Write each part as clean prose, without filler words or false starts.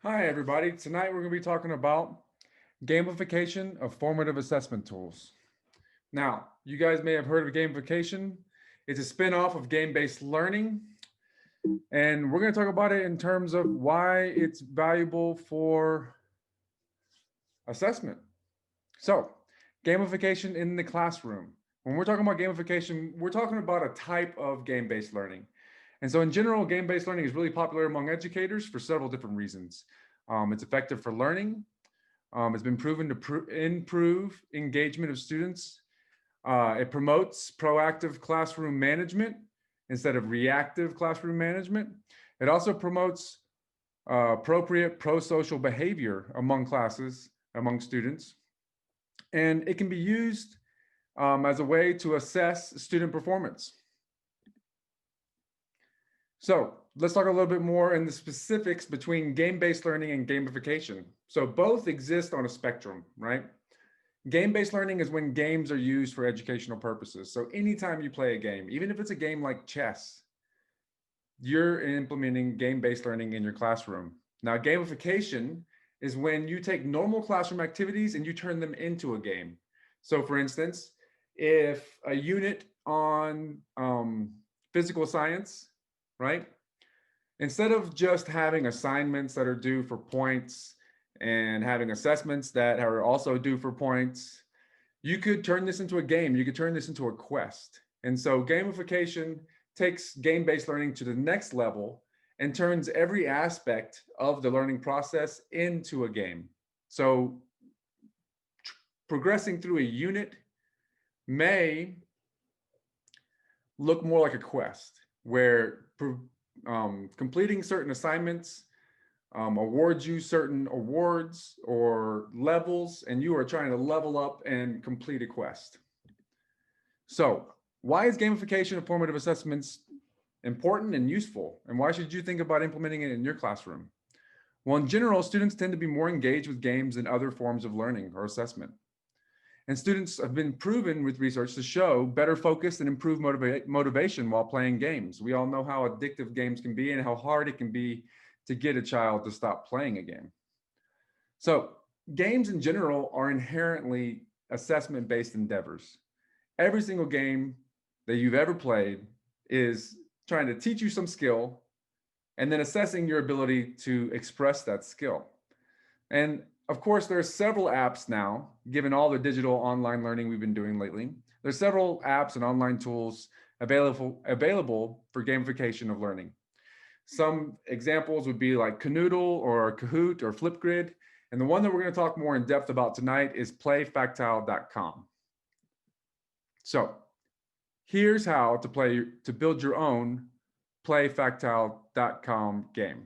Hi, everybody. Tonight we're going to be talking about gamification of formative assessment tools. Now, you guys may have heard of gamification. It's a spin-off of game-based learning, and we're going to talk about it in terms of why it's valuable for assessment. So, gamification in the classroom. When we're talking about gamification, we're talking about a type of game-based learning. And so, in general, game-based learning is really popular among educators for several different reasons. It's effective for learning. It's been proven to improve engagement of students. It promotes proactive classroom management instead of reactive classroom management. It also promotes appropriate pro-social behavior among classes, among students. And it can be used as a way to assess student performance. So let's talk a little bit more in the specifics between game-based learning and gamification. So both exist on a spectrum, right? Game-based learning is when games are used for educational purposes. So anytime you play a game, even if it's a game like chess, you're implementing game-based learning in your classroom. Now, gamification is when you take normal classroom activities and you turn them into a game. So for instance, if a unit on physical science, right? Instead of just having assignments that are due for points and having assessments that are also due for points, you could turn this into a game. You could turn this into a quest. And so gamification takes game-based learning to the next level and turns every aspect of the learning process into a game. So progressing through a unit may look more like a quest where completing certain assignments awards you certain awards or levels, and you are trying to level up and complete a quest. So, why is gamification of formative assessments important and useful? And why should you think about implementing it in your classroom? Well, in general, students tend to be more engaged with games than other forms of learning or assessment. And students have been proven with research to show better focus and improved motivation while playing games. We all know how addictive games can be and how hard it can be to get a child to stop playing a game. So, games in general are inherently assessment based endeavors. Every single game that you've ever played is trying to teach you some skill and then assessing your ability to express that skill. And of course, there are several apps now, given all the digital online learning we've been doing lately. There's several apps and online tools available for gamification of learning. Some examples would be like Canoodle or Kahoot or Flipgrid. And the one that we're going to talk more in depth about tonight is playfactile.com. So here's how to build your own playfactile.com game.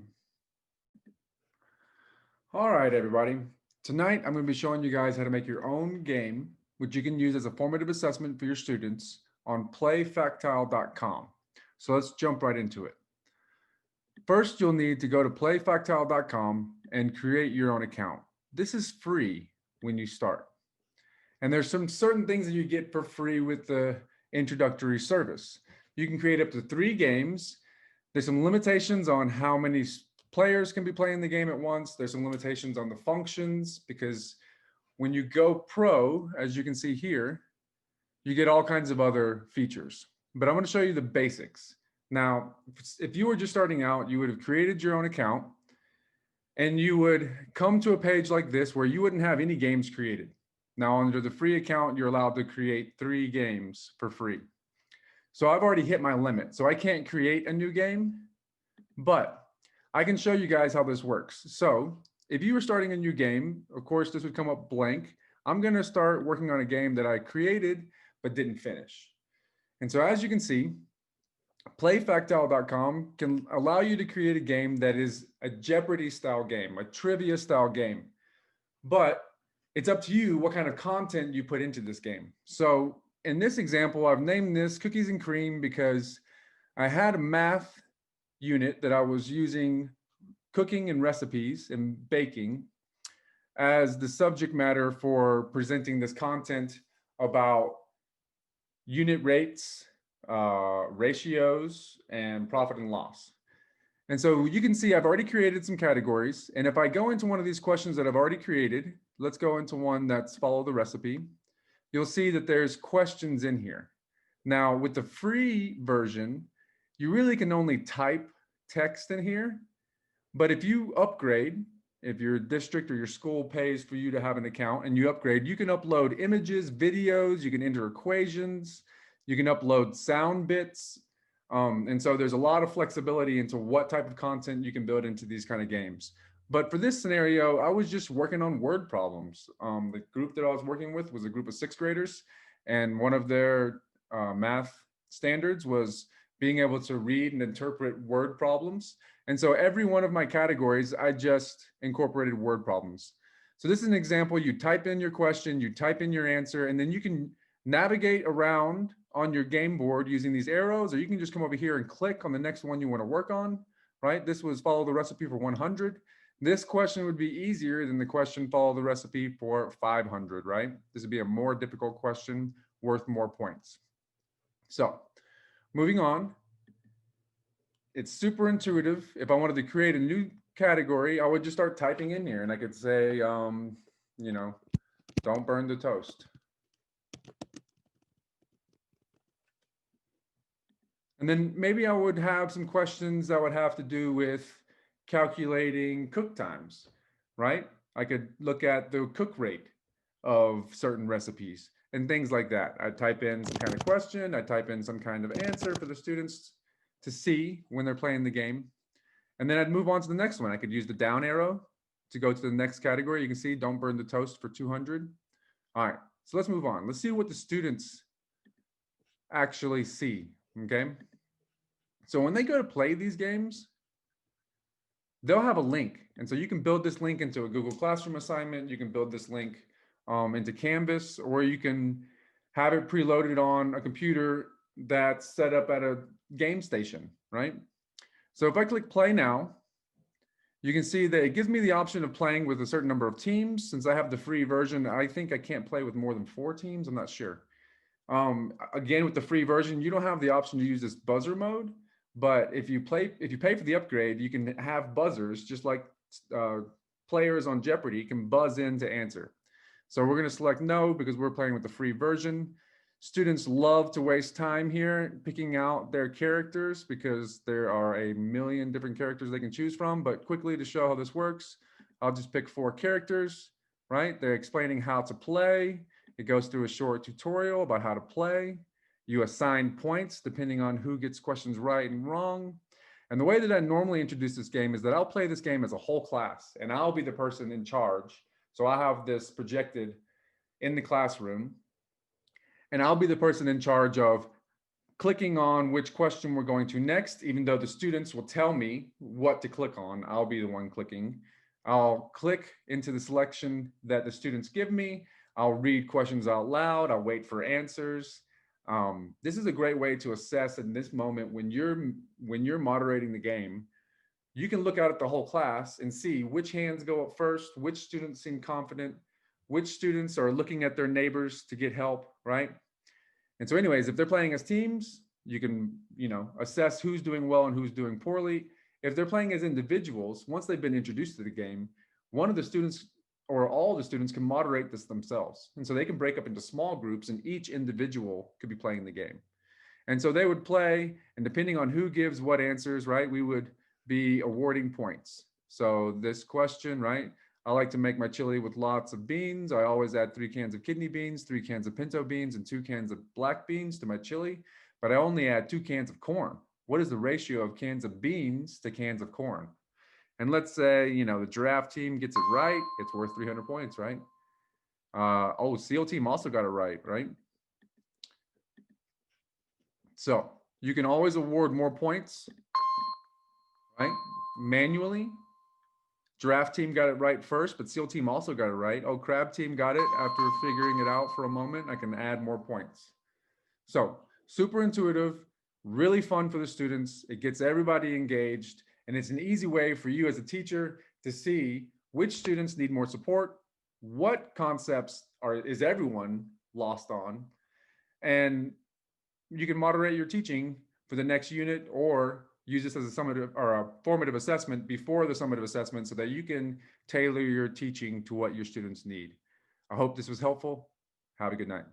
All right, everybody. Tonight, I'm going to be showing you guys how to make your own game, which you can use as a formative assessment for your students on playfactile.com. So let's jump right into it. First, you'll need to go to playfactile.com and create your own account. This is free when you start. And there's some certain things that you get for free with the introductory service. You can create up to 3 games. There's some limitations on how many players can be playing the game at once. There's some limitations on the functions because when you go pro, as you can see here, you get all kinds of other features. But I'm going to show you the basics. Now, if you were just starting out, you would have created your own account and you would come to a page like this where you wouldn't have any games created. Now, under the free account, you're allowed to create 3 games for free. So I've already hit my limit. So I can't create a new game, but I can show you guys how this works. So if you were starting a new game, of course, this would come up blank. I'm going to start working on a game that I created but didn't finish. And so as you can see, playfactile.com can allow you to create a game that is a Jeopardy style game, a trivia style game. But it's up to you what kind of content you put into this game. So in this example, I've named this Cookies and Cream because I had a math unit that I was using cooking and recipes and baking as the subject matter for presenting this content about unit rates, ratios, and profit and loss. And so you can see I've already created some categories. And if I go into one of these questions that I've already created, let's go into one that's follow the recipe. You'll see that there's questions in here. Now with the free version, you really can only type text in here. But if you upgrade, if your district or your school pays for you to have an account and you upgrade, you can upload images, videos, you can enter equations, you can upload sound bits. And so there's a lot of flexibility into what type of content you can build into these kind of games. But for this scenario, I was just working on word problems. The group that I was working with was a group of sixth graders, and one of their math standards was being able to read and interpret word problems. And so every one of my categories, I just incorporated word problems. So this is an example. You type in your question, you type in your answer, and then you can navigate around on your game board using these arrows, or you can just come over here and click on the next one you want to work on, right? This was follow the recipe for 100. This question would be easier than the question follow the recipe for 500, right? This would be a more difficult question worth more points. So moving on, it's super intuitive. If I wanted to create a new category, I would just start typing in here and I could say, you know, don't burn the toast. And then maybe I would have some questions that would have to do with calculating cook times, right? I could look at the cook rate of certain recipes and things like that. I type in some kind of question, I type in some kind of answer for the students to see when they're playing the game. And then I'd move on to the next one. I could use the down arrow to go to the next category. You can see don't burn the toast for 200. All right, so let's move on. Let's see what the students actually see, okay? So when they go to play these games, they'll have a link. And so you can build this link into a Google Classroom assignment. You can build this link into Canvas, or you can have it preloaded on a computer that's set up at a game station, right? So if I click play now, you can see that it gives me the option of playing with a certain number of teams. Since I have the free version, I think I can't play with more than 4 teams. I'm not sure. Again, with the free version, you don't have the option to use this buzzer mode. But if you pay for the upgrade, you can have buzzers, just like players on Jeopardy can buzz in to answer. So we're going to select no because we're playing with the free version. Students love to waste time here picking out their characters because there are a million different characters they can choose from. But quickly, to show how this works, I'll just pick 4 characters, right? They're explaining how to play. It goes through a short tutorial about how to play. You assign points depending on who gets questions right and wrong. And the way that I normally introduce this game is that I'll play this game as a whole class, and I'll be the person in charge. So I have this projected in the classroom, and I'll be the person in charge of clicking on which question we're going to next. Even though the students will tell me what to click on, I'll be the one clicking. I'll click into the selection that the students give me. I'll read questions out loud. I'll wait for answers. This is a great way to assess in this moment when you're moderating the game. You can look out at the whole class and see which hands go up first, which students seem confident, which students are looking at their neighbors to get help, right? And so anyways, if they're playing as teams, you can, assess who's doing well and who's doing poorly. If they're playing as individuals, once they've been introduced to the game, one of the students or all the students can moderate this themselves. And so they can break up into small groups and each individual could be playing the game. And so they would play, and depending on who gives what answers, right, we would be awarding points. So this question, right, I like to make my chili with lots of beans. I always add 3 cans of kidney beans, 3 cans of pinto beans, and 2 cans of black beans to my chili, but I only add 2 cans of corn. What is the ratio of cans of beans to cans of corn? And let's say, the giraffe team gets it right. It's worth 300 points, right? SEAL team also got it right, right? So you can always award more points, right? Manually. Giraffe team got it right first, but SEAL team also got it right. Crab team got it after figuring it out for a moment. I can add more points. So super intuitive, really fun for the students. It gets everybody engaged, and it's an easy way for you as a teacher to see which students need more support, what concepts is everyone lost on, and you can moderate your teaching for the next unit or use this as a summative or a formative assessment before the summative assessment so that you can tailor your teaching to what your students need. I hope this was helpful. Have a good night.